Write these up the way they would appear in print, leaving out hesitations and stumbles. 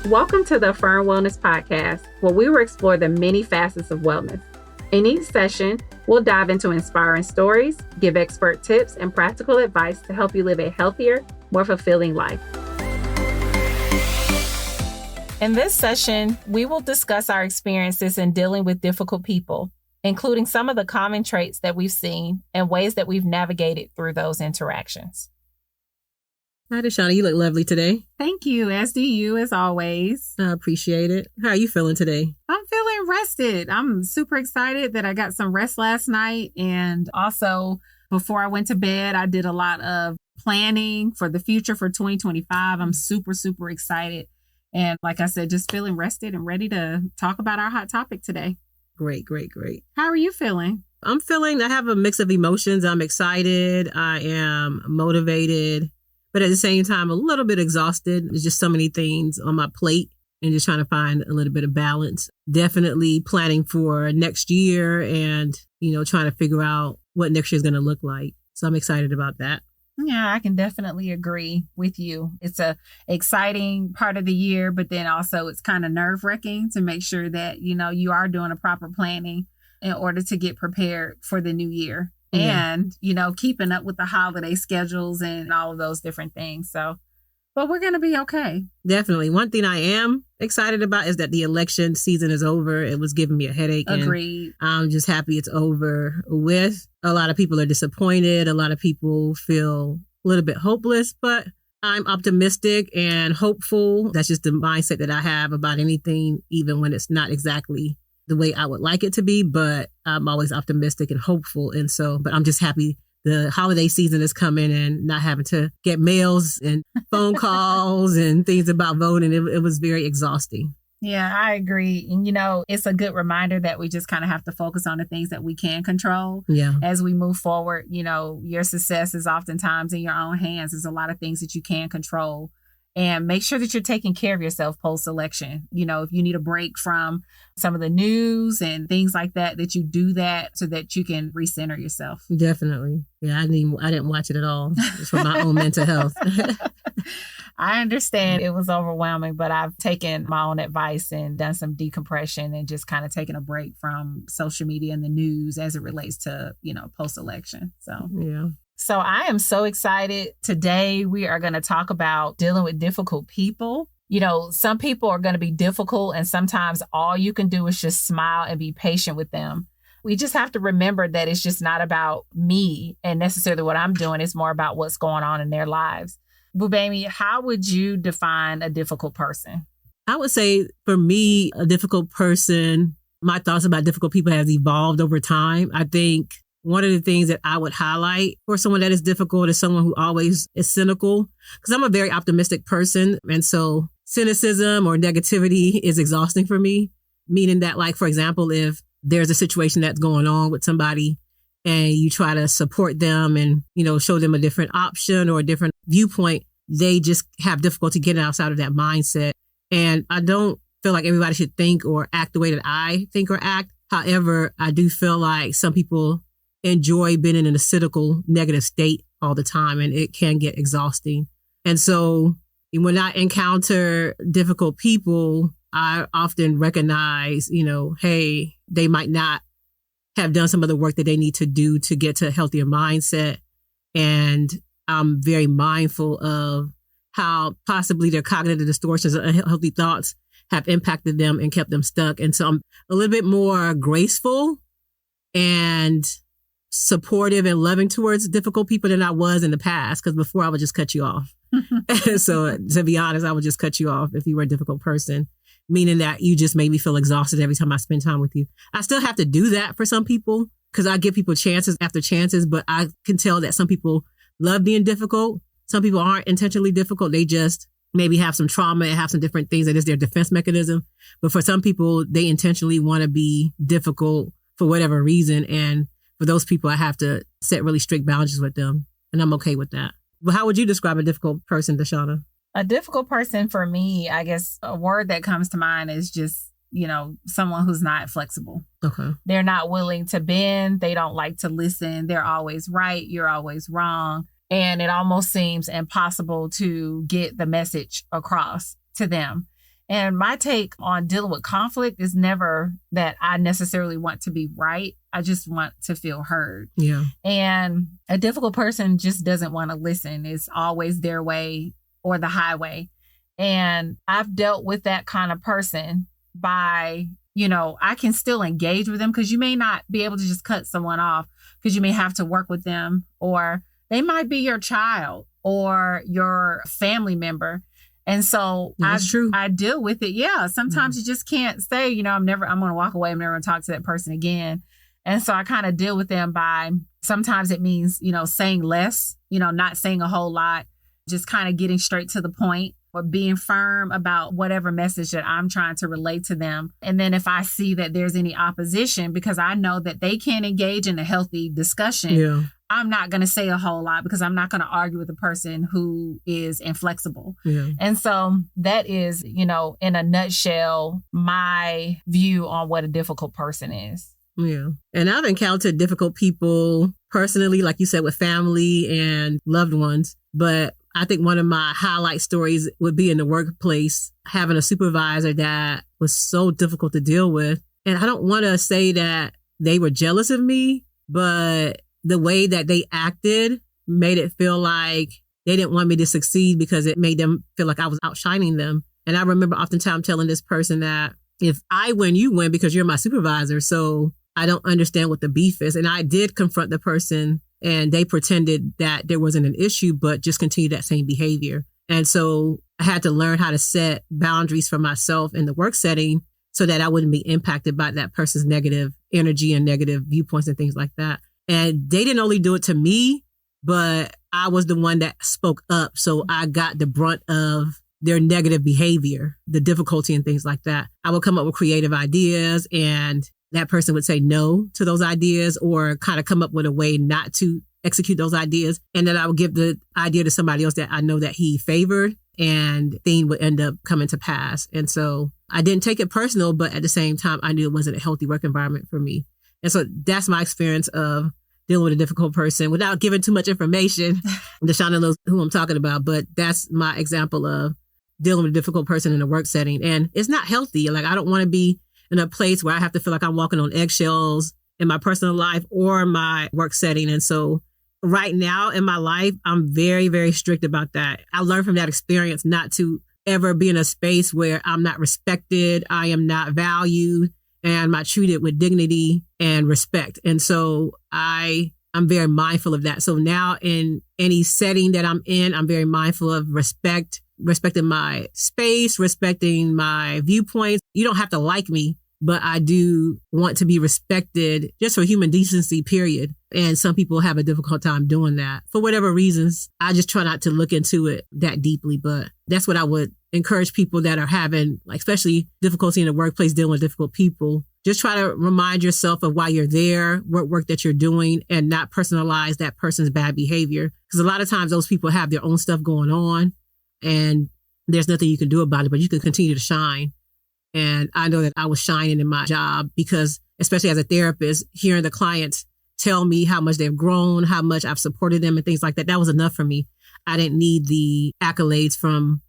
Welcome to the Affirm Wellness Podcast, where we will explore the many facets of wellness. In each session, we'll dive into inspiring stories, give expert tips, and practical advice to help you live a healthier, more fulfilling life. In this session, we will discuss our experiences in dealing with difficult people, including some of the common traits that we've seen and ways that we've navigated through those interactions. Hi, Deshauna. You look lovely today. Thank you, as do you, as always. I appreciate it. How are you feeling today? I'm feeling rested. I'm super excited that I got some rest last night. And also, before I went to bed, I did a lot of planning for the future for 2025. I'm super, super excited. And like I said, just feeling rested and ready to talk about our hot topic today. Great. How are you feeling? I have a mix of emotions. I'm excited. I am motivated. But at the same time, a little bit exhausted. There's just so many things on my plate and just trying to find a little bit of balance. Definitely planning for next year and, trying to figure out what next year is going to look like. So I'm excited about that. Yeah, I can definitely agree with you. It's a exciting part of the year, but then also it's kind of nerve-wracking to make sure that, you are doing a proper planning in order to get prepared for the new year. And, keeping up with the holiday schedules and all of those different things. But we're going to be okay. Definitely. One thing I am excited about is that the election season is over. It was giving me a headache. Agreed. And I'm just happy it's over with. A lot of people are disappointed. A lot of people feel a little bit hopeless, but I'm optimistic and hopeful. That's just the mindset that I have about anything, even when it's not exactly the way I would like it to be, but I'm always optimistic and hopeful. And so, but I'm just happy the holiday season is coming and not having to get mails and phone calls and things about voting. It was very exhausting. Yeah, I agree. And, it's a good reminder that we just kind of have to focus on the things that we can control as we move forward. Your success is oftentimes in your own hands. There's a lot of things that you can control. And make sure that you're taking care of yourself post-election. If you need a break from some of the news and things like that, that you do that so that you can recenter yourself. Definitely. Yeah, I didn't watch it at all. It's for my own mental health. I understand it was overwhelming, but I've taken my own advice and done some decompression and just kind of taken a break from social media and the news as it relates to, post-election. So I am so excited. Today, we are going to talk about dealing with difficult people. Some people are going to be difficult, and sometimes all you can do is just smile and be patient with them. We just have to remember that it's just not about me and necessarily what I'm doing. It's more about what's going on in their lives. Bubemi, how would you define a difficult person? I would say for me, a difficult person, my thoughts about difficult people has evolved over time. I think one of the things that I would highlight for someone that is difficult is someone who always is cynical, because I'm a very optimistic person. And so cynicism or negativity is exhausting for me, meaning that, like, for example, if there's a situation that's going on with somebody and you try to support them and, show them a different option or a different viewpoint, they just have difficulty getting outside of that mindset. And I don't feel like everybody should think or act the way that I think or act. However, I do feel like some people enjoy being in a cynical, negative state all the time, and it can get exhausting. And so when I encounter difficult people, I often recognize, hey, they might not have done some of the work that they need to do to get to a healthier mindset. And I'm very mindful of how possibly their cognitive distortions and unhealthy thoughts have impacted them and kept them stuck. And so I'm a little bit more graceful and supportive and loving towards difficult people than I was in the past, because before I would just cut you off. So to be honest, I would just cut you off if you were a difficult person, meaning that you just made me feel exhausted every time I spend time with you. I still have to do that for some people because I give people chances after chances, but I can tell that some people love being difficult. Some people aren't intentionally difficult. They just maybe have some trauma and have some different things that is their defense mechanism. But for some people, they intentionally want to be difficult for whatever reason. And for those people, I have to set really strict boundaries with them. And I'm okay with that. But how would you describe a difficult person, Deshauna? A difficult person for me, I guess a word that comes to mind is just someone who's not flexible. Okay. They're not willing to bend. They don't like to listen. They're always right. You're always wrong. And it almost seems impossible to get the message across to them. And my take on dealing with conflict is never that I necessarily want to be right. I just want to feel heard. Yeah. And a difficult person just doesn't want to listen. It's always their way or the highway. And I've dealt with that kind of person by, I can still engage with them because you may not be able to just cut someone off because you may have to work with them, or they might be your child or your family member. And so That's true. I deal with it. Yeah. Sometimes you just can't say, I'm going to walk away. I'm never going to talk to that person again. And so I kind of deal with them by, sometimes it means, saying less, not saying a whole lot, just kind of getting straight to the point, or being firm about whatever message that I'm trying to relate to them. And then if I see that there's any opposition, because I know that they can't engage in a healthy discussion, I'm not going to say a whole lot because I'm not going to argue with a person who is inflexible. Yeah. And so that is, in a nutshell, my view on what a difficult person is. Yeah. And I've encountered difficult people personally, like you said, with family and loved ones. But I think one of my highlight stories would be in the workplace, having a supervisor that was so difficult to deal with. And I don't want to say that they were jealous of me, but the way that they acted made it feel like they didn't want me to succeed because it made them feel like I was outshining them. And I remember oftentimes telling this person that if I win, you win because you're my supervisor. So I don't understand what the beef is. And I did confront the person and they pretended that there wasn't an issue, but just continued that same behavior. And so I had to learn how to set boundaries for myself in the work setting so that I wouldn't be impacted by that person's negative energy and negative viewpoints and things like that. And they didn't only do it to me, but I was the one that spoke up. So I got the brunt of their negative behavior, the difficulty and things like that. I would come up with creative ideas and that person would say no to those ideas or kind of come up with a way not to execute those ideas. And then I would give the idea to somebody else that I know that he favored and thing would end up coming to pass. And so I didn't take it personal, but at the same time, I knew it wasn't a healthy work environment for me. And so that's my experience of dealing with a difficult person without giving too much information. Deshauna knows who I'm talking about, but that's my example of dealing with a difficult person in a work setting. And it's not healthy. Like, I don't want to be in a place where I have to feel like I'm walking on eggshells in my personal life or my work setting. And so right now in my life, I'm very, very strict about that. I learned from that experience not to ever be in a space where I'm not respected, I am not valued, and I'm not treated with dignity and respect. And so I'm very mindful of that. So now in any setting that I'm in, I'm very mindful of respecting my space, respecting my viewpoints. You don't have to like me, but I do want to be respected just for human decency, period. And some people have a difficult time doing that for whatever reasons. I just try not to look into it that deeply, but that's what I would encourage people that are having, like, especially difficulty in the workplace, dealing with difficult people. Just try to remind yourself of why you're there, what work that you're doing, and not personalize that person's bad behavior. Because a lot of times those people have their own stuff going on and there's nothing you can do about it, but you can continue to shine. And I know that I was shining in my job because, especially as a therapist, hearing the clients tell me how much they've grown, how much I've supported them and things like that, that was enough for me. I didn't need the accolades from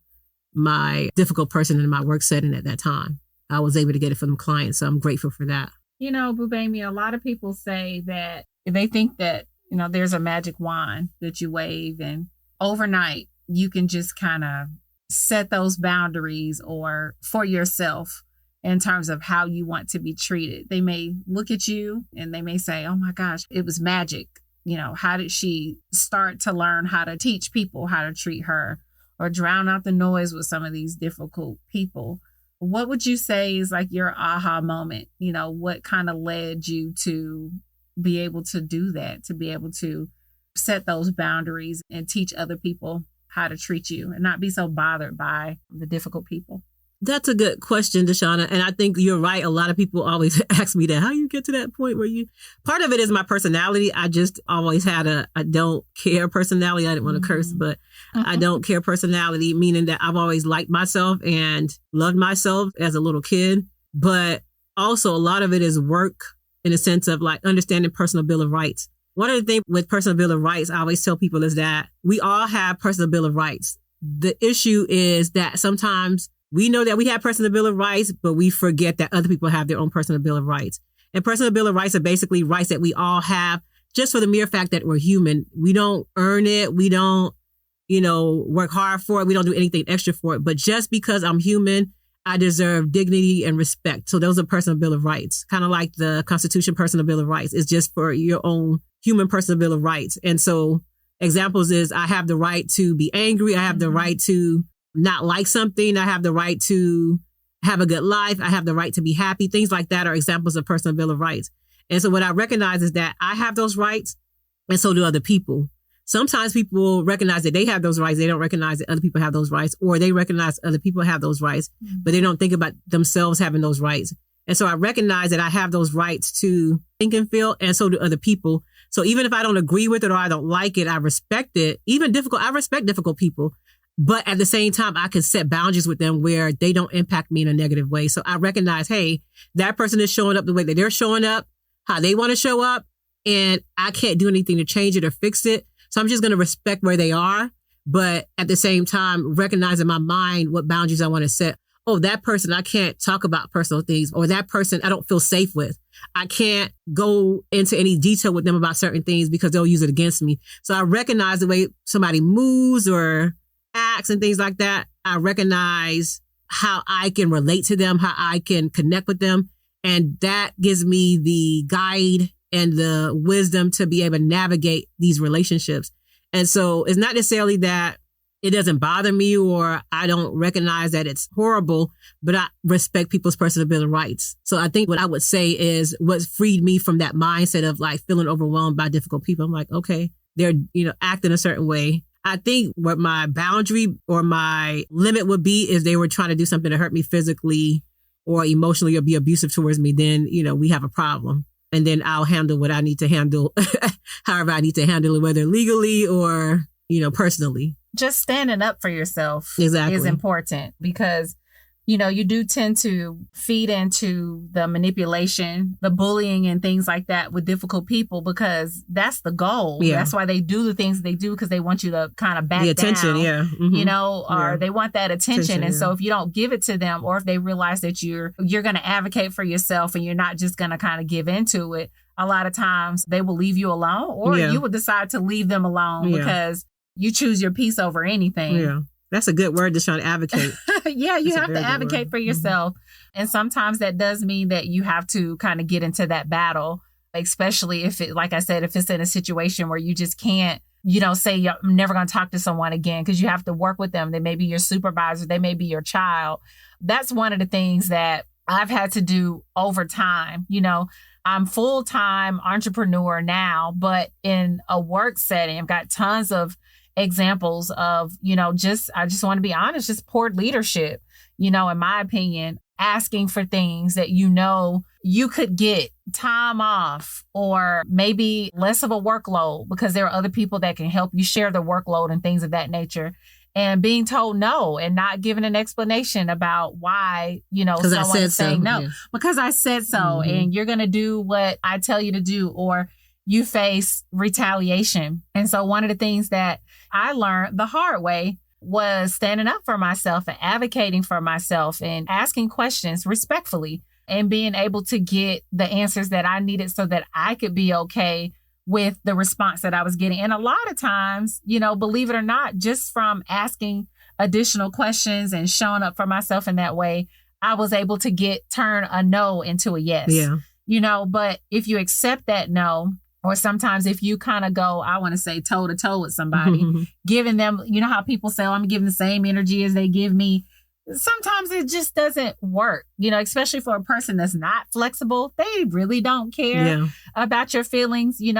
my difficult person in my work setting at that time. I was able to get it from the clients. So I'm grateful for that. Bubami, a lot of people say that they think that, there's a magic wand that you wave and overnight you can just kind of set those boundaries or for yourself in terms of how you want to be treated. They may look at you and they may say, oh my gosh, it was magic. How did she start to learn how to teach people how to treat her or drown out the noise with some of these difficult people? What would you say is like your aha moment? What kind of led you to be able to do that, to be able to set those boundaries and teach other people how to treat you and not be so bothered by the difficult people? That's a good question, Deshauna. And I think you're right. A lot of people always ask me that. How you get to that point where part of it is my personality. I just always had a don't care personality. I didn't want to curse, but I don't care personality, meaning that I've always liked myself and loved myself as a little kid. But also a lot of it is work in the sense of like understanding personal bill of rights. One of the things with personal bill of rights, I always tell people is that we all have personal bill of rights. The issue is that sometimes we know that we have personal bill of rights, but we forget that other people have their own personal bill of rights. And personal bill of rights are basically rights that we all have just for the mere fact that we're human. We don't earn it. We don't, work hard for it. We don't do anything extra for it. But just because I'm human, I deserve dignity and respect. So those are personal bill of rights, kind of like the Constitution personal bill of rights. It's just for your own human personal bill of rights. And so examples is I have the right to be angry. I have the right to not like something. I have the right to have a good life. I have the right to be happy. Things like that are examples of personal bill of rights. And so what I recognize is that I have those rights and so do other people. Sometimes people recognize that they have those rights. They don't recognize that other people have those rights, or they recognize other people have those rights, but they don't think about themselves having those rights. And so I recognize that I have those rights to think and feel, and so do other people. So even if I don't agree with it or I don't like it, I respect it. I respect difficult people. But at the same time, I can set boundaries with them where they don't impact me in a negative way. So I recognize, hey, that person is showing up the way that they're showing up, how they want to show up, and I can't do anything to change it or fix it. So I'm just going to respect where they are, but at the same time, recognize in my mind what boundaries I want to set. Oh, that person, I can't talk about personal things, or that person I don't feel safe with. I can't go into any detail with them about certain things because they'll use it against me. So I recognize the way somebody moves or acts and things like that. I recognize how I can relate to them, how I can connect with them. And that gives me the guide and the wisdom to be able to navigate these relationships. And so it's not necessarily that it doesn't bother me or I don't recognize that it's horrible, but I respect people's personal bill of rights. So I think what I would say is what freed me from that mindset of like feeling overwhelmed by difficult people. I'm like, okay, they're, acting a certain way. I think what my boundary or my limit would be is they were trying to do something to hurt me physically or emotionally or be abusive towards me. Then, we have a problem. And then I'll handle what I need to handle, however I need to handle it, whether legally or, personally. Just standing up for yourself exactly is important because, you do tend to feed into the manipulation, the bullying and things like that with difficult people because that's the goal. Yeah. That's why they do the things they do because they want you to kind of back the attention, down, yeah. Mm-hmm. Or they want that attention. And so if you don't give it to them or if they realize that you're going to advocate for yourself and you're not just going to kind of give into it, a lot of times they will leave you alone or you will decide to leave them alone because you choose your peace over anything. Yeah. That's a good word, just trying to advocate. Yeah, you have to advocate for yourself. Mm-hmm. And sometimes that does mean that you have to kind of get into that battle, especially if it, like I said, if it's in a situation where you just can't, say I'm never going to talk to someone again because you have to work with them. They may be your supervisor. They may be your child. That's one of the things that I've had to do over time. I'm full-time entrepreneur now, but in a work setting, I've got tons of examples of, I just want to be honest, just poor leadership, in my opinion, asking for things that, you could get time off or maybe less of a workload because there are other people that can help you share the workload and things of that nature. And being told no and not giving an explanation about why, someone is saying no. Yeah. Because I said so. Mm-hmm. And you're going to do what I tell you to do, or you face retaliation. And so one of the things that I learned the hard way was standing up for myself and advocating for myself and asking questions respectfully and being able to get the answers that I needed so that I could be okay with the response that I was getting. And a lot of times, believe it or not, just from asking additional questions and showing up for myself in that way, I was able to turn a no into a yes. Yeah. But if you accept that no, or sometimes if you kind of go, I want to say toe to toe with somebody, giving them, how people say, I'm giving the same energy as they give me. Sometimes it just doesn't work, especially for a person that's not flexible. They really don't care about your feelings. You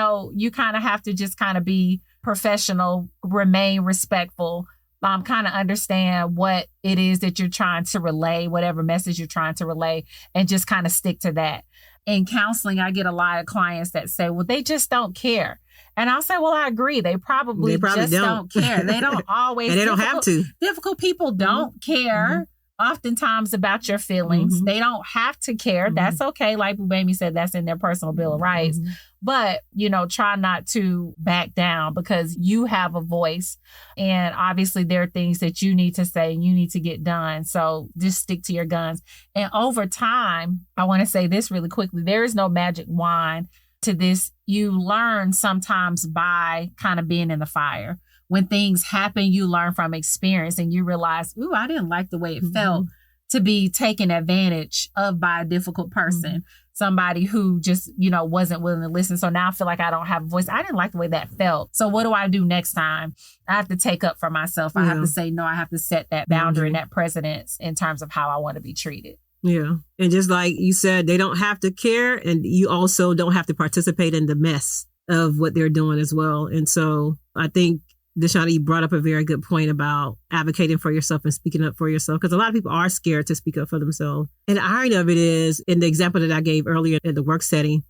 kind of have to just kind of be professional, remain respectful, kind of understand what it is that you're trying to relay, whatever message you're trying to relay, and just kind of stick to that. In counseling, I get a lot of clients that say, well, they just don't care. And I'll say, well, I agree. They probably just don't care. They don't always. And they don't have to. Difficult people don't care oftentimes about your feelings. Mm-hmm. They don't have to care. Mm-hmm. That's okay. Like Baby said, that's in their personal Bill of Rights. Mm-hmm. But, try not to back down because you have a voice. And obviously there are things that you need to say and you need to get done. So just stick to your guns. And over time, I want to say this really quickly. There is no magic wand to this. You learn sometimes by kind of being in the fire. When things happen, you learn from experience and you realize, ooh, I didn't like the way it felt to be taken advantage of by a difficult person. Somebody who just, wasn't willing to listen. So now I feel like I don't have a voice. I didn't like the way that felt. So what do I do next time? I have to take up for myself. I have to say, no, I have to set that boundary and that precedence in terms of how I want to be treated. Yeah. And just like you said, they don't have to care. And you also don't have to participate in the mess of what they're doing as well. And so I think, Deshauna, you brought up a very good point about advocating for yourself and speaking up for yourself, because a lot of people are scared to speak up for themselves. And the irony of it is, in the example that I gave earlier in the work setting,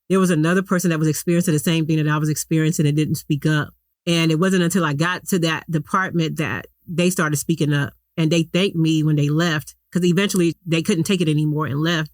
there was another person that was experiencing the same thing that I was experiencing and didn't speak up. And it wasn't until I got to that department that they started speaking up. And they thanked me when they left, because eventually they couldn't take it anymore and left.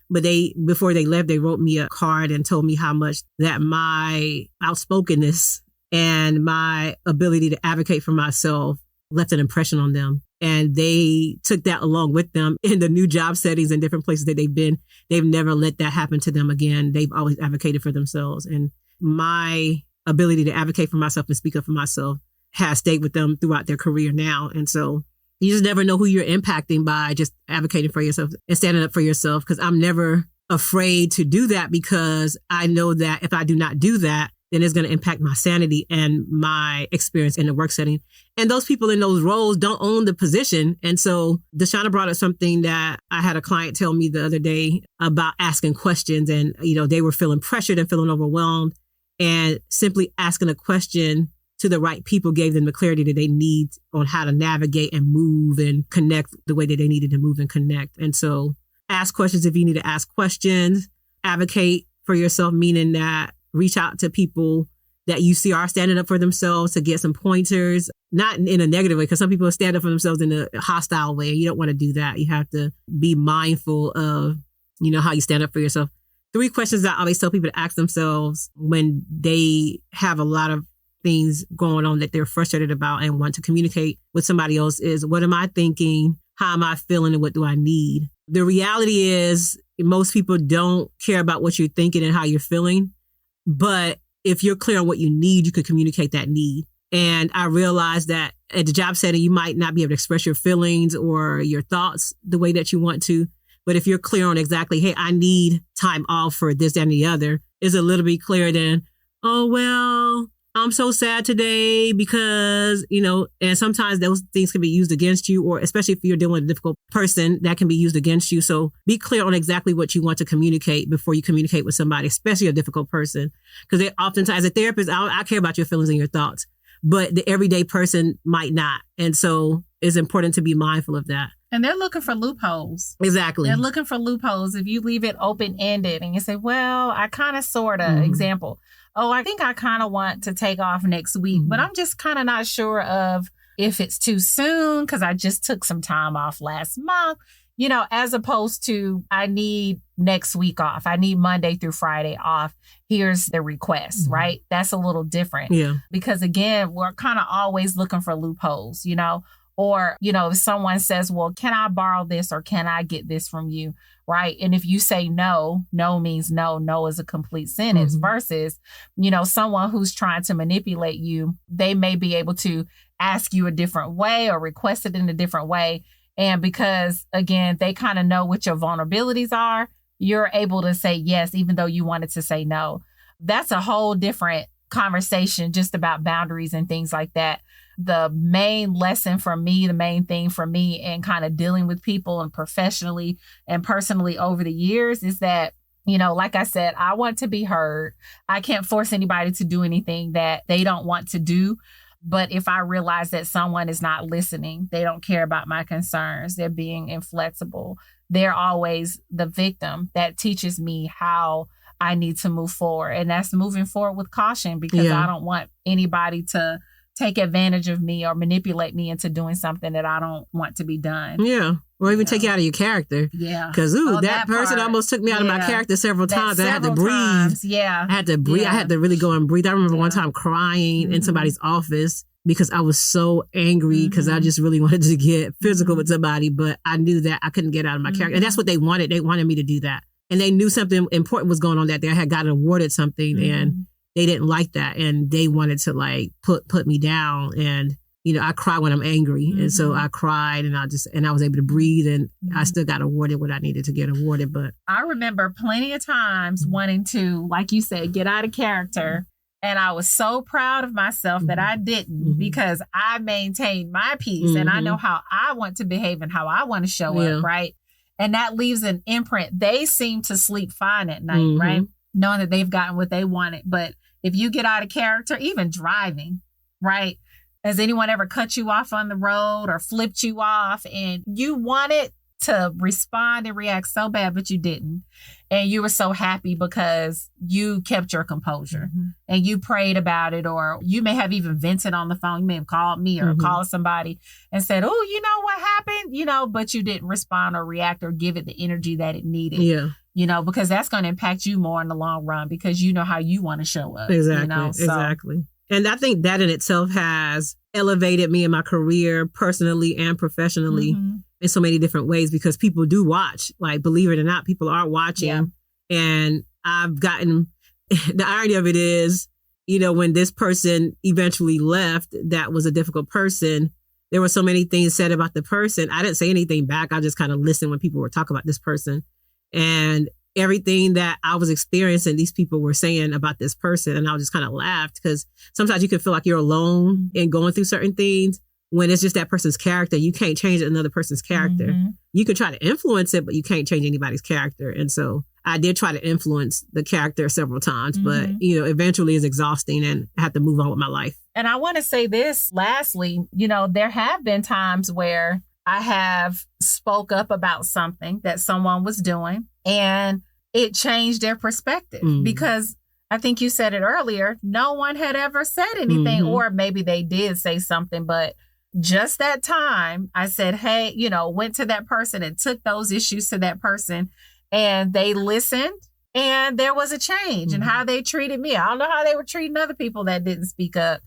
But before they left, they wrote me a card and told me how much that my outspokenness and my ability to advocate for myself left an impression on them. And they took that along with them in the new job settings and different places that they've been. They've never let that happen to them again. They've always advocated for themselves. And my ability to advocate for myself and speak up for myself has stayed with them throughout their career now. And so you just never know who you're impacting by just advocating for yourself and standing up for yourself. Because I'm never afraid to do that, because I know that if I do not do that, then it's going to impact my sanity and my experience in the work setting. And those people in those roles don't own the position. And so Deshauna brought up something that I had a client tell me the other day about asking questions. And, they were feeling pressured and feeling overwhelmed. And simply asking a question to the right people gave them the clarity that they need on how to navigate and move and connect the way that they needed to move and connect. And so ask questions if you need to ask questions. Advocate for yourself, meaning that reach out to people that you see are standing up for themselves to get some pointers, not in a negative way, because some people stand up for themselves in a hostile way. You don't want to do that. You have to be mindful of, how you stand up for yourself. 3 questions that I always tell people to ask themselves when they have a lot of things going on that they're frustrated about and want to communicate with somebody else is, what am I thinking? How am I feeling? And what do I need? The reality is most people don't care about what you're thinking and how you're feeling. But if you're clear on what you need, you could communicate that need. And I realized that at the job setting, you might not be able to express your feelings or your thoughts the way that you want to. But if you're clear on exactly, hey, I need time off for this, that, and the other, is a little bit clearer than, oh, well, I'm so sad today because, and sometimes those things can be used against you, or especially if you're dealing with a difficult person, that can be used against you. So be clear on exactly what you want to communicate before you communicate with somebody, especially a difficult person. Because oftentimes, as a therapist, I care about your feelings and your thoughts, but the everyday person might not. And so it's important to be mindful of that. And they're looking for loopholes. Exactly. They're looking for loopholes. If you leave it open-ended and you say, well, I kind of, sort of, example, oh, I think I kind of want to take off next week, but I'm just kind of not sure of if it's too soon because I just took some time off last month, as opposed to I need next week off. I need Monday through Friday off. Here's the request, right? That's a little different. Yeah. Because again, we're kind of always looking for loopholes, or, if someone says, well, can I borrow this or can I get this from you? Right. And if you say no, no means no. No is a complete sentence versus, someone who's trying to manipulate you. They may be able to ask you a different way or request it in a different way. And because, again, they kind of know what your vulnerabilities are, you're able to say yes, even though you wanted to say no. That's a whole different conversation just about boundaries and things like that. The main lesson for me, the main thing for me in kind of dealing with people and professionally and personally over the years is that, like I said, I want to be heard. I can't force anybody to do anything that they don't want to do. But if I realize that someone is not listening, they don't care about my concerns, they're being inflexible, they're always the victim, that teaches me how I need to move forward. And that's moving forward with caution because I don't want anybody to take advantage of me or manipulate me into doing something that I don't want to be done. Yeah. Or even take you out of your character. Yeah. Because, that person almost took me out of my character several times. I had to breathe. Yeah. I had to breathe. I had to really go and breathe. I remember one time crying in somebody's office because I was so angry because I just really wanted to get physical with somebody. But I knew that I couldn't get out of my character. And that's what they wanted. They wanted me to do that. And they knew something important was going on that day. I had gotten awarded something and they didn't like that. And they wanted to like put me down. And I cry when I'm angry. And so I cried and I was able to breathe and I still got awarded what I needed to get awarded. But I remember plenty of times wanting to, like you said, get out of character. And I was so proud of myself that I didn't because I maintained my peace and I know how I want to behave and how I want to show up, right? And that leaves an imprint. They seem to sleep fine at night, right? Knowing that they've gotten what they wanted. But if you get out of character, even driving, right? Has anyone ever cut you off on the road or flipped you off and you wanted to respond and react so bad, but you didn't. And you were so happy because you kept your composure and you prayed about it, or you may have even vented on the phone. You may have called me or called somebody and said, oh, you know what happened? But you didn't respond or react or give it the energy that it needed. Yeah. Because that's going to impact you more in the long run because you know how you want to show up. Exactly. Exactly. And I think that in itself has elevated me in my career personally and professionally in so many different ways because people do watch. Like, believe it or not, people are watching. Yeah. And I've gotten, the irony of it is, when this person eventually left, that was a difficult person. There were so many things said about the person. I didn't say anything back. I just kind of listened when people were talking about this person. And everything that I was experiencing, these people were saying about this person. And I just kind of laughed because sometimes you can feel like you're alone in going through certain things when it's just that person's character. You can't change another person's character. You can try to influence it, but you can't change anybody's character. And so I did try to influence the character several times, but, eventually it's exhausting and I have to move on with my life. And I want to say this lastly, there have been times where I have spoke up about something that someone was doing and it changed their perspective because I think you said it earlier. No one had ever said anything or maybe they did say something, but just that time I said, hey, went to that person and took those issues to that person and they listened and there was a change in how they treated me. I don't know how they were treating other people that didn't speak up.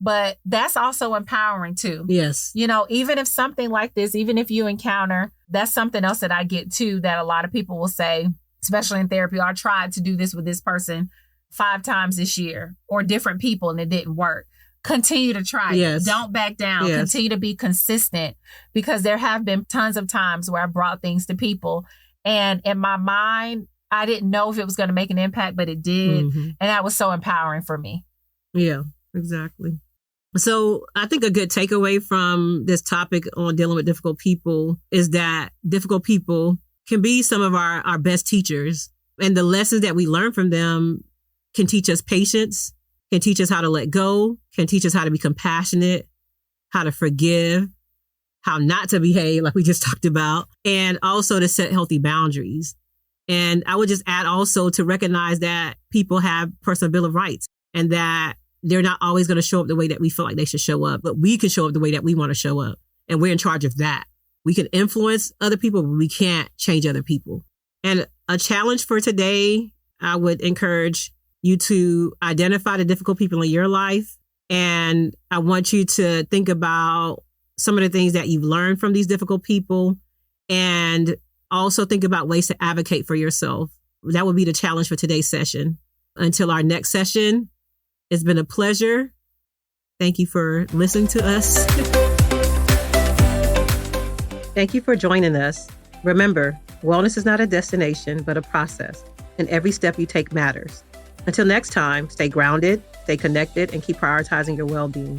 But that's also empowering too. Yes. Even if something like this, even if you encounter, that's something else that I get too, that a lot of people will say, especially in therapy, I tried to do this with this person 5 times this year or different people and it didn't work. Continue to try it. Don't back down. Continue to be consistent because there have been tons of times where I brought things to people and in my mind, I didn't know if it was going to make an impact, but it did. And that was so empowering for me. Yeah, exactly. So I think a good takeaway from this topic on dealing with difficult people is that difficult people can be some of our best teachers. And the lessons that we learn from them can teach us patience, can teach us how to let go, can teach us how to be compassionate, how to forgive, how not to behave like we just talked about, and also to set healthy boundaries. And I would just add also to recognize that people have personal bill of rights and that they're not always going to show up the way that we feel like they should show up, but we can show up the way that we want to show up. And we're in charge of that. We can influence other people, but we can't change other people. And a challenge for today, I would encourage you to identify the difficult people in your life. And I want you to think about some of the things that you've learned from these difficult people and also think about ways to advocate for yourself. That would be the challenge for today's session. Until our next session, it's been a pleasure. Thank you for listening to us. Thank you for joining us. Remember, wellness is not a destination, but a process, and every step you take matters. Until next time, stay grounded, stay connected, and keep prioritizing your well-being.